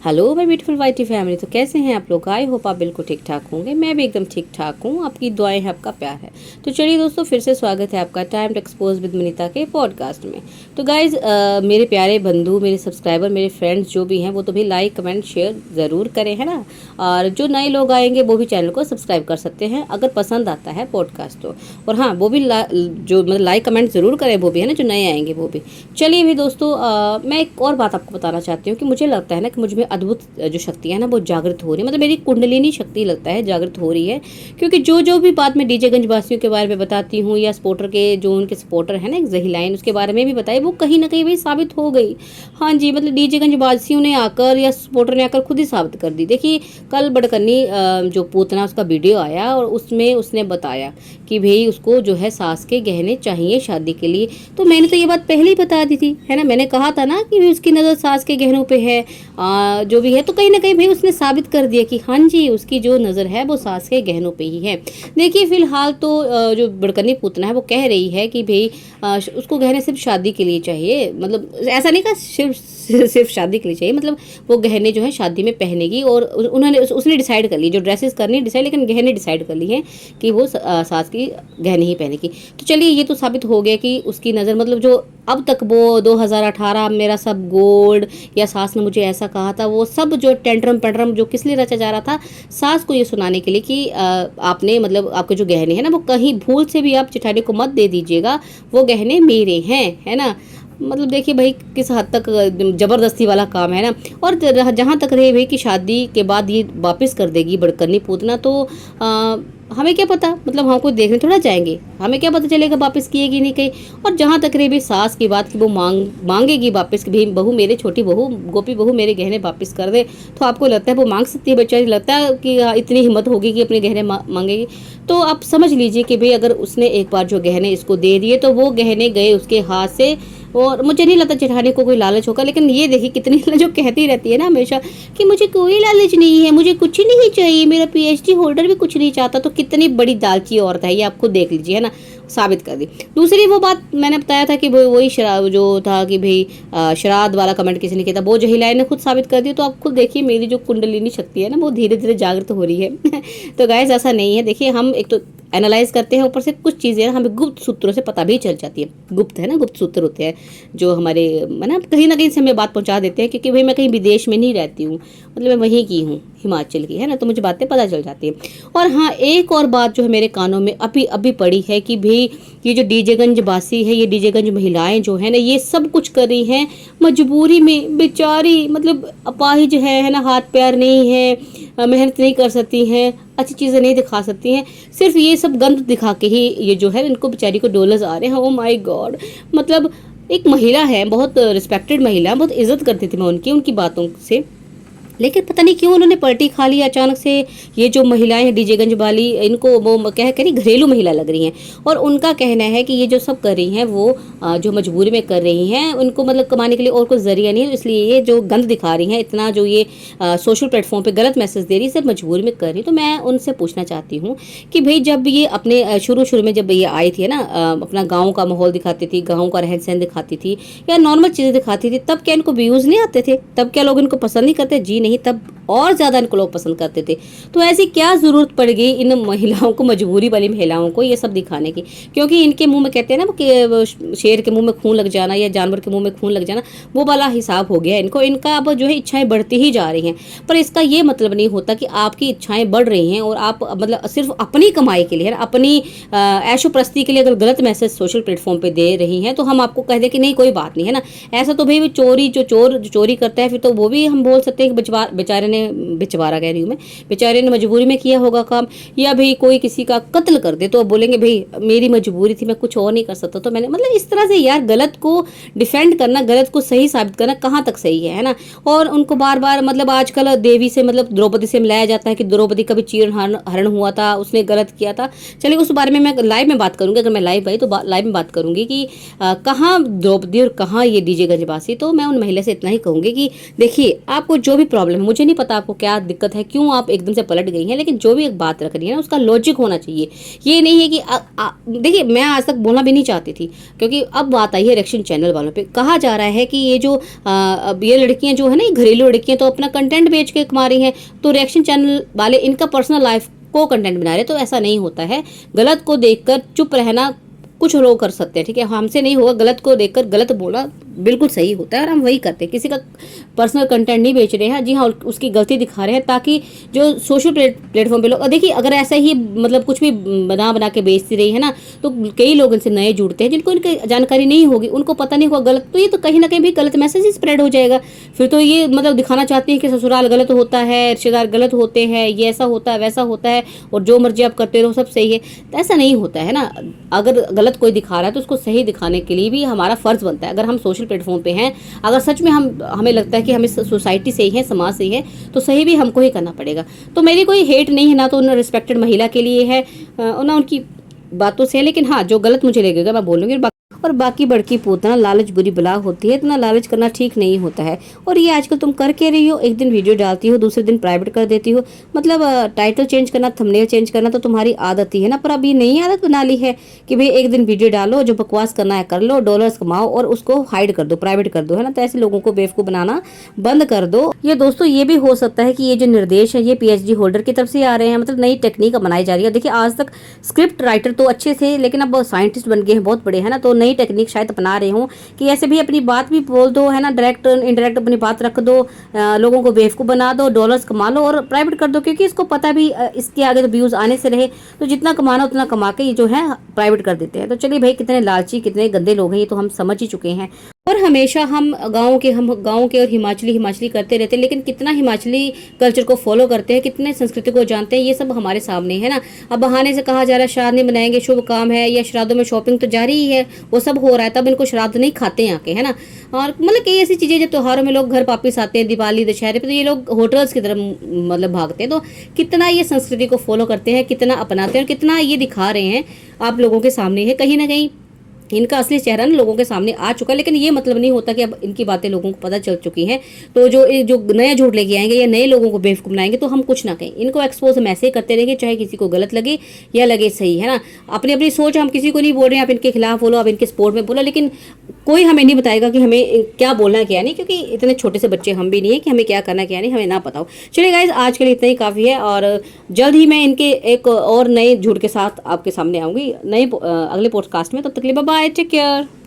Hello my beautiful whitey family. तो कैसे हैं आप लोग? आई होप आप बिल्कुल ठीक ठाक होंगे। मैं भी एकदम ठीक ठाक हूँ। आपकी दुआएं हैं, आपका प्यार है। तो चलिए दोस्तों, फिर से स्वागत है आपका time to expose with Manita के पॉडकास्ट में। तो गाइज, मेरे प्यारे बंधु, मेरे सब्सक्राइबर, मेरे फ्रेंड्स जो भी हैं वो तो भी लाइक कमेंट शेयर ज़रूर करें, है ना। और जो नए लोग आएंगे वो भी चैनल को सब्सक्राइब कर सकते हैं अगर पसंद आता है पॉडकास्ट तो। और हाँ, वो भी जो मतलब लाइक कमेंट ज़रूर करें, वो भी है ना, जो नए आएंगे वो भी। चलिए भी दोस्तों, मैं एक और बात आपको बताना चाहती हूँ कि मुझे लगता है ना कि मुझ में अद्भुत जो शक्ति है ना वो जागृत हो रही है। मतलब मेरी कुंडलिनी शक्ति लगता है जागृत हो रही है। क्योंकि जो जो भी बात मैं डीजेगंज वासियों के बारे में बताती हूँ या सपोर्टर के जो उनके सपोर्टर है ना, एक जही लाइन उसके बारे में भी बताई, वो कहीं ना कहीं भाई साबित हो गई। हाँ जी, मतलब डीजेगंज वासियों ने आकर या सपोर्टर ने आकर खुद ही साबित कर दी। देखिए, कल बड़कन्नी जो पूतना उसका वीडियो आया और उसमें उसने बताया कि भाई उसको जो है सास के गहने चाहिए शादी के लिए। तो मैंने तो ये बात पहले ही बता दी थी, है ना। मैंने कहा था ना कि भाई उसकी नज़र सास के गहनों पे है, जो भी है। तो कहीं ना कहीं भाई उसने साबित कर दिया कि हाँ जी, उसकी जो नज़र है वो सास के गहनों पे ही है। देखिए, फिलहाल तो जो बड़कनी पूतना है वो कह रही है कि भाई उसको गहने सिर्फ शादी के लिए चाहिए। मतलब ऐसा नहीं कहा सिर्फ शादी के लिए चाहिए, मतलब वो गहने जो है शादी में पहनेगी। और उन्होंने उसने डिसाइड कर ली, जो ड्रेसेस करनी डिसाइड, लेकिन गहने डिसाइड कर ली हैं कि वो सास की गहने ही पहनेगी। तो चलिए, ये तो साबित हो गया कि उसकी नज़र, मतलब जो अब तक वो 2018 मेरा सब गोल्ड या सास ने मुझे ऐसा कहा था, वो सब जो टेंट्रम पेंट्रम जो किस लिए रचा जा रहा था, सास को ये सुनाने के लिए कि आपने मतलब आपके जो गहने हैं ना वो कहीं भूल से भी आप चिठानी को मत दे दीजिएगा, वो गहने मेरे हैं, है ना। मतलब देखिए भाई किस हद तक ज़बरदस्ती वाला काम है ना। और जहाँ तक रहे भाई कि शादी के बाद ये वापस कर देगी बड़कन्नी पूतना, तो हमें क्या पता, मतलब हम कोई देखने थोड़ा जाएंगे, हमें क्या पता चलेगा वापस किएगी नहीं कहीं। और जहाँ तक रही भाई सास की बात कि वो मांगेगी वापस कि भाई बहू, मेरे छोटी बहू, गोपी बहू, मेरे गहने वापस कर दे, तो आपको लगता है वो मांग सकती है? बेचारी लगता है कि इतनी हिम्मत होगी कि अपने गहने मांगेगी? तो आप समझ लीजिए कि भाई अगर उसने एक बार जो गहने इसको दे दिए तो वो गहने गए उसके हाथ से। और मुझे नहीं लगता जेठानी को कोई लालच होगा। लेकिन ये देखिए कितनी जो कहती रहती है ना हमेशा कि मुझे कोई लालच नहीं है, मुझे कुछ नहीं चाहिए, मेरा पीएचडी होल्डर भी कुछ नहीं चाहता। तो कितनी बड़ी दालची औरत है ये, आप खुद देख लीजिए, है ना। साबित कर दी। दूसरी वो बात मैंने बताया था कि वही शराब जो था कि भाई श्राद्ध वाला कमेंट किसी ने किया था, वो जहिलाए ने खुद साबित कर दी। तो आप खुद देखिए मेरी जो कुंडलिनी शक्ति है ना वो धीरे धीरे जागृत हो रही है। तो गाइस, ऐसा नहीं है। देखिए, हम एक तो एनालाइज करते हैं, ऊपर से कुछ चीज़ें हमें गुप्त सूत्रों से पता भी चल जाती है। गुप्त है ना, गुप्त सूत्र होते हैं जो हमारे ना कहीं ना कहीं से हमें बात पहुंचा देते हैं। क्योंकि भाई मैं कहीं विदेश में नहीं रहती हूँ, मतलब मैं वहीं की हूँ, हिमाचल की, है ना। तो मुझे बातें पता चल जाती है। और हाँ, एक और बात जो है मेरे कानों में अभी अभी पड़ी है कि भाई ये जो डीजेगंज बासी है, ये डीजेगंज महिलाएं जो है ना, ये सब कुछ कर रही हैं मजबूरी में। बेचारी मतलब अपाहिज है ना, हाथ पैर नहीं है, मेहनत नहीं कर सकती हैं, अच्छी चीज़ें नहीं दिखा सकती हैं, सिर्फ ये सब गंद दिखा के ही ये जो है इनको बेचारी को डॉलर्स आ रहे हैं। Oh my God. मतलब एक महिला है, बहुत रिस्पेक्टेड महिला, बहुत इज्जत करती थी मैं उनकी बातों से। लेकिन पता नहीं क्यों उन्होंने पलटी खा ली अचानक से। ये जो महिलाएं हैं डीजेगंज वाली, इनको वो कह करी घरेलू महिला लग रही हैं। और उनका कहना है कि ये जो सब कर रही हैं वो जो मजबूरी में कर रही हैं, उनको मतलब कमाने के लिए और कोई जरिया नहीं है, इसलिए ये जो गंद दिखा रही हैं, इतना जो ये सोशल प्लेटफॉर्म पे गलत मैसेज दे रही है, सिर्फ मजबूरी में कर रही है। तो मैं उनसे पूछना चाहती हूँ कि भाई जब ये अपने शुरू शुरू में जब ये आई थी ना, अपना गाँव का माहौल दिखाती थी, गाँव का रहन सहन दिखाती थी या नॉर्मल चीज़ें दिखाती थी, तब क्या इनको व्यूज़ नहीं आते थे? तब क्या लोग इनको पसंद नहीं करते? जी नहीं, तब और ज़्यादा इनको लोग पसंद करते थे। तो ऐसी क्या ज़रूरत पड़ गई इन महिलाओं को, मजबूरी वाली महिलाओं को, ये सब दिखाने की? क्योंकि इनके मुंह में कहते हैं ना कि शेर के मुंह में खून लग जाना या जानवर के मुंह में खून लग जाना, वो वाला हिसाब हो गया इनको। इनका अब जो है इच्छाएं बढ़ती ही जा रही हैं। पर इसका ये मतलब नहीं होता कि आपकी इच्छाएं बढ़ रही हैं और आप मतलब सिर्फ अपनी कमाई के लिए, है ना, अपनी ऐशो प्रस्ती के लिए अगर गलत मैसेज सोशल प्लेटफॉर्म पे दे रही हैं तो हम आपको कह दें कि नहीं कोई बात नहीं, है ना। ऐसा तो भाई चोरी जो चोरी करता है फिर तो वो भी हम बोल सकते हैं कि बेचारे ने, बेचारा कह रही हूँ मैं, बेचारे ने मजबूरी में किया होगा काम। या भाई कोई किसी का कत्ल कर दे तो अब बोलेंगे भाई मेरी मजबूरी थी, मैं कुछ और नहीं कर सकता तो मैंने, मतलब इस तरह से यार गलत को डिफेंड करना, गलत को सही साबित करना कहाँ तक सही है ना। और उनको बार बार मतलब आजकल देवी से, मतलब द्रौपदी से मिलाया जाता है कि द्रौपदी का भी चीर हरण हुआ था, उसने गलत किया था। चलिए उस बारे में मैं लाइव में बात करूंगी, अगर मैं लाइव आई तो लाइव में बात करूंगी कि कहाँ द्रौपदी और कहाँ ये डीजे गंजबासी। तो मैं उन महिला से इतना ही कहूंगी कि देखिए, आपको जो भी प्रॉब्लम है, मुझे नहीं पता बात आपको क्या दिक्कत है, क्यों आप एकदम से पलट गई हैं, लेकिन जो भी एक बात रख रही है ना उसका लॉजिक होना चाहिए। ये नहीं है कि देखिए मैं आज तक बोलना भी नहीं चाहती थी, क्योंकि अब बात आई है रिएक्शन चैनल वालों पे। कहा जा रहा है कि ये जो अब ये लड़कियां जो है ना, ये घरेलू लड़कियां तो अपना कंटेंट बेच के कमा रही हैं, तो रिएक्शन चैनल वाले इनका पर्सनल लाइफ को कंटेंट बना रहे। तो ऐसा नहीं होता है, गलत को देखकर चुप रहना कुछ लोग कर सकते हैं, ठीक है, हमसे नहीं होगा। गलत को देखकर गलत बोलना बिल्कुल सही होता है और हम वही करते हैं। किसी का पर्सनल कंटेंट नहीं बेच रहे हैं, जी हाँ, उसकी गलती दिखा रहे हैं, ताकि जो सोशल प्लेटफॉर्म पे लोग देखिए, अगर ऐसा ही मतलब कुछ भी बना बना के बेचती रही है ना, तो कई लोग इनसे नए जुड़ते हैं जिनको इनकी जानकारी नहीं होगी, उनको पता नहीं होगा गलत, तो ये तो कहीं ना कहीं भी गलत मैसेज ही स्प्रेड हो जाएगा। फिर तो ये मतलब दिखाना चाहती है कि ससुराल गलत होता है, रिश्तेदार गलत होते हैं, ये ऐसा होता है वैसा होता है, और जो मर्जी आप करते रहो सब सही है। तो ऐसा नहीं होता है ना। अगर गलत कोई दिखा रहा है तो उसको सही दिखाने के लिए भी हमारा फर्ज बनता है। अगर हम सोशल प्लेटफॉर्म पे हैं, अगर सच में हमें लगता है कि हमें सोसाइटी से ही है, समाज से ही है, तो सही भी हमको ही करना पड़ेगा। तो मेरी कोई हेट नहीं है, ना तो उन रिस्पेक्टेड महिला के लिए है, ना उनकी बातों से है, लेकिन हाँ जो गलत मुझे लगेगा मैं बोलूँगी। और बाकी बड़की पूतना लालच बुरी बला होती है, इतना लालच करना ठीक नहीं होता है। और ये आजकल तुम कर के रही हो, एक दिन वीडियो डालती हो, दूसरे दिन प्राइवेट कर देती हो, मतलब टाइटल चेंज करना, थंबनेल चेंज करना तो तुम्हारी आदत ही है ना। पर अब ये नई आदत बना ली है कि भाई एक दिन वीडियो डालो, जो बकवास करना है कर लो, डॉलर्स कमाओ और उसको हाइड कर दो, प्राइवेट कर दो, है ना। तो ऐसे लोगों को बेवकूफ बनाना बंद कर दो। ये दोस्तों ये भी हो सकता है कि ये जो निर्देश है ये PhD होल्डर की तरफ से आ रहे हैं, मतलब नई टेक्निक बनाई जा रही है। देखिए आज तक स्क्रिप्ट राइटर तो अच्छे थे, लेकिन अब साइंटिस्ट बन गए हैं बहुत बड़े, है ना। तो नई टेक्निक शायद अपना रहे हूँ कि ऐसे भी अपनी बात भी बोल दो, है ना, डायरेक्ट इनडायरेक्ट अपनी बात रख दो, लोगों को बेवकूफ़ बना दो, डॉलर्स कमा लो और प्राइवेट कर दो, क्योंकि इसको पता भी इसके आगे तो व्यूज़ आने से रहे, तो जितना कमाना उतना कमा के ये जो है प्राइवेट कर देते हैं। तो चलिए भाई, कितने लालची कितने गंदे लोग हैं ये तो हम समझ ही चुके हैं। और हमेशा हम गाँव के और हिमाचली करते रहते हैं, लेकिन कितना हिमाचली कल्चर को फॉलो करते हैं, कितने संस्कृति को जानते हैं, ये सब हमारे सामने है ना। अब बहाने से कहा जा रहा है श्राद्ध नहीं मनाएंगे, शुभ काम है, या श्राद्धों में शॉपिंग तो जारी ही है, वो सब हो रहा है, तब इनको श्राद्ध नहीं खाते हैं आके, है ना। और मतलब कई ऐसी चीज़ें, जब त्योहारों में लोग घर वापिस आते हैं, दिवाली दशहरे पे, तो ये लोग होटल्स की तरफ मतलब भागते हैं। तो कितना ये संस्कृति को फॉलो करते हैं, कितना अपनाते हैं और कितना ये दिखा रहे हैं आप लोगों के सामने है। कहीं ना कहीं इनका असली चेहरा ना लोगों के सामने आ चुका है, लेकिन ये मतलब नहीं होता कि अब इनकी बातें लोगों को पता चल चुकी हैं, तो जो नया झूठ लेके आएंगे या नए लोगों को बेवकूफ़ बनाएंगे तो हम कुछ ना कहें। इनको एक्सपोज हम ऐसे ही करते रहेंगे, चाहे किसी को गलत लगे या लगे सही, है ना। अपनी अपनी सोच, हम किसी को नहीं बोल रहे हैं आप इनके खिलाफ बोलो, आप इनके सपोर्ट में बोलो, लेकिन कोई हमें नहीं बताएगा कि हमें क्या बोलना है क्या नहीं, क्योंकि इतने छोटे से बच्चे हम भी नहीं है कि हमें क्या करना क्या नहीं हमें ना पता हो। चलिए गाइज, आज के लिए इतना ही काफ़ी है, और जल्द ही मैं इनके एक और नए झूठ के साथ आपके सामने आऊँगी नए अगले पॉडकास्ट में। तब तक के लिए बाय बाय, टेक केयर।